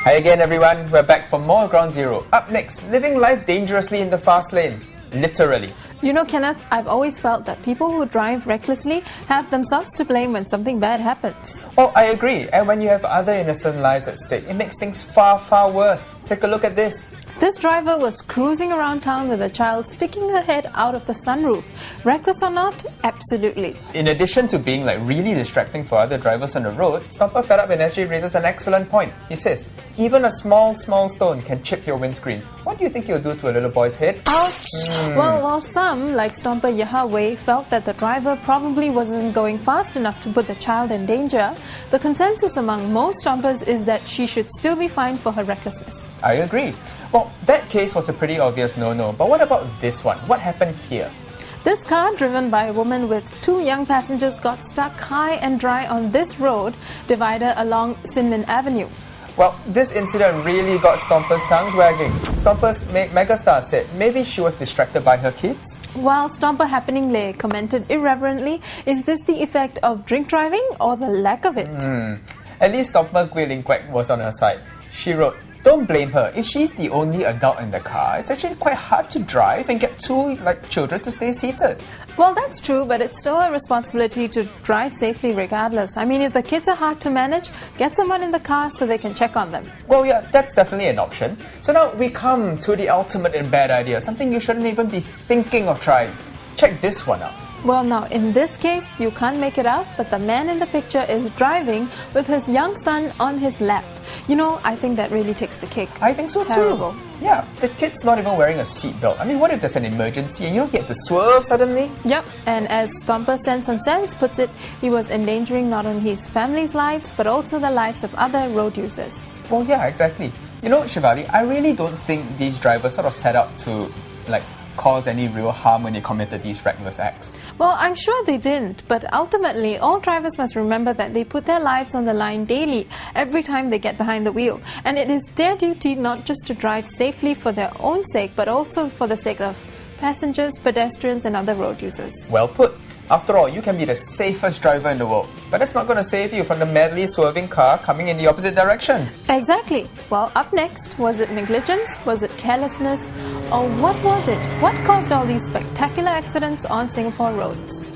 Hi again everyone, we're back for more Ground Zero. Up next, living life dangerously in the fast lane. Literally. You know, Kenneth, I've always felt that people who drive recklessly have themselves to blame when something bad happens. Oh, I agree. And when you have other innocent lives at stake, it makes things far, far worse. Take a look at this. This driver was cruising around town with a child sticking her head out of the sunroof. Reckless or not? Absolutely. In addition to being really distracting for other drivers on the road, Stomper Fed Up in SG raises an excellent point. He says, even a small stone can chip your windscreen. What do you think you'll do to a little boy's head? Ouch! Well, while some, like Stomper Yahweh, felt that the driver probably wasn't going fast enough to put the child in danger, the consensus among most Stompers is that she should still be fined for her recklessness. I agree. Well, that case was a pretty obvious no-no, but what about this one? What happened here? This car, driven by a woman with two young passengers, got stuck high and dry on this road divider along Sinmin Avenue. Well, this incident really got Stomper's tongues wagging. Stomper's megastar said maybe she was distracted by her kids. While Stomper Happening Lay commented irreverently, is this the effect of drink driving or the lack of it? At least Stomper Guilin Quack was on her side. She wrote, don't blame her. If she's the only adult in the car, it's actually quite hard to drive and get two children to stay seated. Well, that's true, but it's still a responsibility to drive safely regardless. I mean, if the kids are hard to manage, get someone in the car so they can check on them. Well, yeah, that's definitely an option. So now we come to the ultimate in bad idea, something you shouldn't even be thinking of trying. Check this one out. Well, now, in this case, you can't make it out, but the man in the picture is driving with his young son on his lap. You know, I think that really takes the cake. I think so Terrible. too. Yeah, the kid's not even wearing a seatbelt. I mean, what if there's an emergency and you don't get to swerve suddenly? Yep, and as Stomper Sense on Sense puts it, he was endangering not only his family's lives, but also the lives of other road users. Well, yeah, exactly. You know, Shivali, I really don't think these drivers sort of set out to, cause any real harm when they committed these reckless acts. Well, I'm sure they didn't, but ultimately, all drivers must remember that they put their lives on the line daily, every time they get behind the wheel. And it is their duty not just to drive safely for their own sake, but also for the sake of passengers, pedestrians, and other road users. Well put. After all, you can be the safest driver in the world, but that's not going to save you from the madly swerving car coming in the opposite direction. Exactly. Well, up next, was it negligence? Was it carelessness? Or what was it? What caused all these spectacular accidents on Singapore roads?